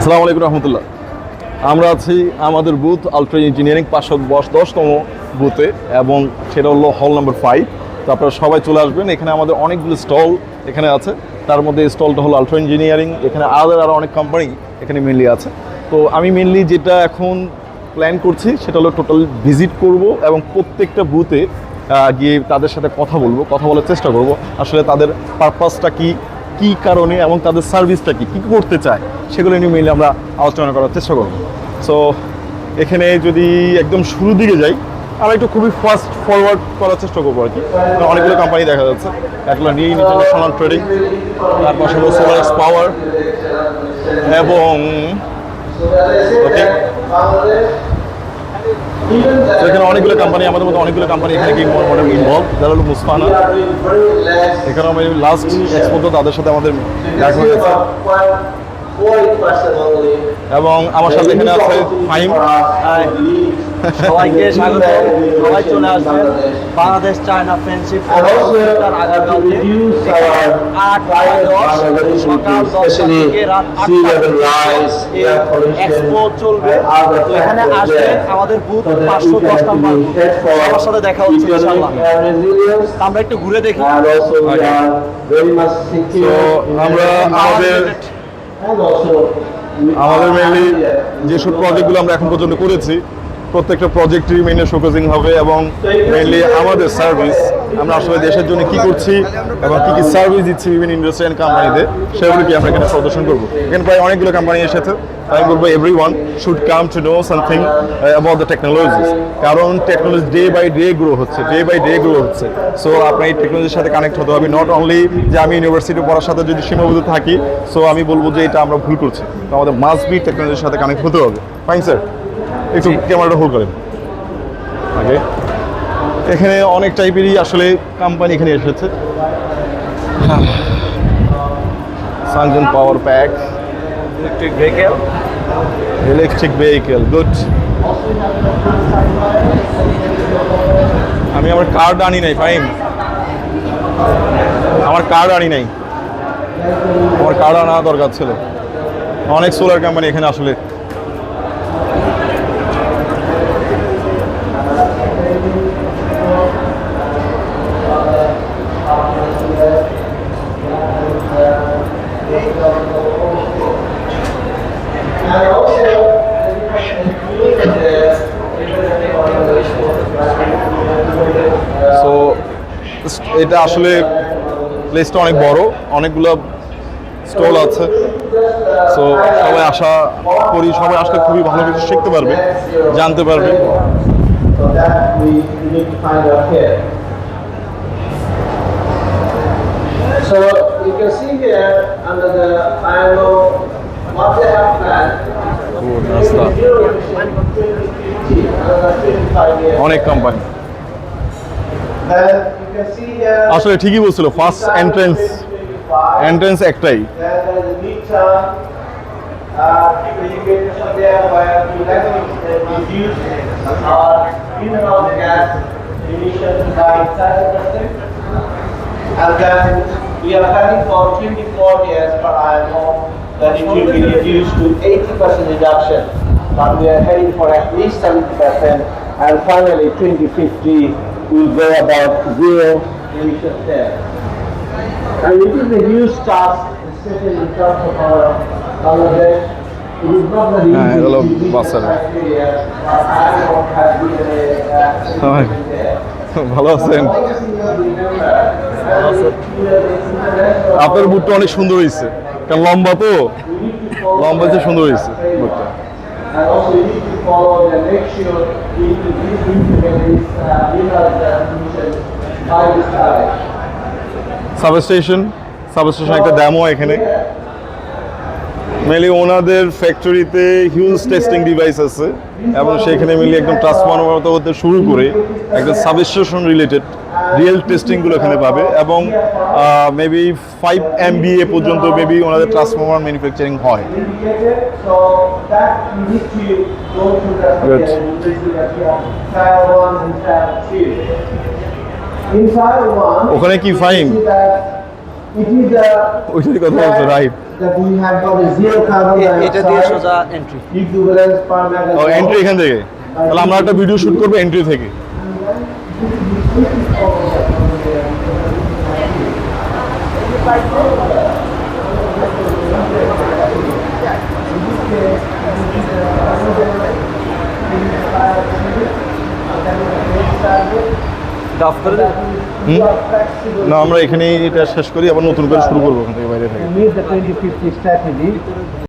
আসসালামু আলাইকুম রহমতুল্লাহ। আমরা আছি আমাদের বুথ আলট্রা ইঞ্জিনিয়ারিং 510তম বুথে এবং সেটা হলো হল নাম্বার 5। তো আপনারা সবাই চলে আসবেন। এখানে আমাদের অনেকগুলো স্টল এখানে আছে, তার মধ্যে স্টলটা হলো আলট্রা ইঞ্জিনিয়ারিং। এখানে আরও অনেক কোম্পানি এখানে মেনলি আছে। তো আমি মেনলি যেটা এখন প্ল্যান করছি সেটা হলো টোটাল ভিজিট করব এবং প্রত্যেকটা বুথে গিয়ে তাদের সাথে কথা বলার চেষ্টা করব আসলে তাদের পারপাসটা কী কারণে এবং তাদের সার্ভিসটা কী করতে চায় সেগুলো নিয়ে মেনলি আমরা আলোচনা করার চেষ্টা করব। সো এখানে যদি একদম শুরুর দিকে যাই, আমরা একটু খুবই ফাস্ট ফরওয়ার্ড করার চেষ্টা করবো আর কি। অনেকগুলো কোম্পানি দেখা যাচ্ছে, এগুলো নিয়ে ইন্টারন্যাশনাল ট্রেডিং, তার পাশে সোলার পাওয়ার এবং ওকে এখানে অনেকগুলো কোম্পানি, আমাদের মধ্যে অনেকগুলো কোম্পানি এখানে ইনভলভ, যারা হলো মুসফানা। এখানে আমি লাস্ট এক্সপোতে তাদের সাথে আমাদের দেখা হয়েছে এবং আমার সাথে এখানে আছে ফাহিম। সবাইকে স্বাগত, সবাই চলে আসবেন বাংলাদেশ চায়না ফ্রেন্ডশিপ আগামীকালকে 8-10 সকাল 10টা থেকে রাত 8টা এক্সপো চলবে। তো এখানে আসবেন, আমাদের বুথ 510 নম্বর, সবার সাথে দেখা হচ্ছে ইনশাআল্লাহ। আমরা একটু ঘুরে দেখি। আমরা আমাদের মেনলি যেসব প্রজেক্টগুলো আমরা এখন পর্যন্ত করেছি প্রত্যেকটা প্রজেক্টই মেনলি শোকেজিং হবে এবং মেনলি আমাদের সার্ভিস, আমরা আসলে দেশের জন্য কি করছি এবং কী সার্ভিস দিচ্ছি বিভিন্ন ইন্ডাস্ট্রি অ্যান্ড কোম্পানিতে, সেগুলোকে আমরা এখানে প্রদর্শন করবো। এখানে প্রায় অনেকগুলো কোম্পানি এসেছে। আমি বলবো everyone should come to know something about the technologies, কারণ technology day by day grow হচ্ছে। সো আপনার এই টেকনোলজির সাথে কানেক্ট হতে হবে। নট অনলি যে আমি ইউনিভার্সিটি পড়ার সাথে যদি সীমাবদ্ধ থাকি, সো আমি বলবো যে এটা আমরা ভুল করছি। তো আমাদের মাস্ট বি টেকনোলজির সাথে কানেক্ট হতে হবে। ফাইন স্যার, একটু ক্যামেরাটা হোল্ড করেন আগে। এখানে অনেক টাইপেরই আসলে কোম্পানি এখানে এসেছে। সানজন power pack, electric vehicle, good. আমি আমার কার্ড আনি নাই ফাইন, আমার কার্ড আনা দরকার ছিল। অনেক সোলার কোম্পানি এখানে আসলে এটা আসলে প্লেসটা অনেক বড়, অনেকগুলো স্টল আছে। সো সবাই আশা করি সবাই আসলে খুবই ভালো কিছু শিখতে পারবে, জানতে পারবে। So you can see here under the ILO what they have planned. অনেক কোম্পানি আসলে ঠিকই বলছিল, ফার্স্ট এন্ট্রেন্স একটাই। And then we are planning for 24 years per IMO that it will be reduced to 80% reduction. But we are heading for at least 70%, and finally 2050 will go about zero emissions there. And it is a huge task, especially in terms of our Bangladesh. It is not very easy to reach the criteria, but IMO has given a ভালো আছেন? আপনার বুটটা অনেক সুন্দর হয়েছে, কারণ লম্বা তো সুন্দর হয়েছে বুটটা। সাবস্টেশন একটা ড্যামও এখানে। মেনলি ওনাদের ফ্যাক্টরিতে হিউজ টেস্টিং ডিভাইস আছে এবং সেখানে মেনলি একদম ট্রান্সফরমার হতে শুরু করে একদম সাবস্টেশন রিলেটেড রিয়েল টেস্টিংগুলো এখানে পাবে এবং মেবি 5 MVA পর্যন্ত মেবি ওনাদের ট্রান্সফরমার ম্যানুফ্যাকচারিং হয়। ওখানে কি ফাইন It is a ওইটারই কথা বলছো, right? that we have got a zero carbon এটা দিয়ে dioxide সোজা এন্ট্রি। equivalent per ও megajoule. এন্ট্রি এখান থেকে, তাহলে আমরা একটা ভিডিও শুট করবো এন্ট্রি থেকে। ডাফ করে দেবে। না আমরা এখানেই এটা শেষ করি, আবার নতুন করে শুরু করবো ওখান থেকে বাইরে থেকে। To meet the 2050 strategy,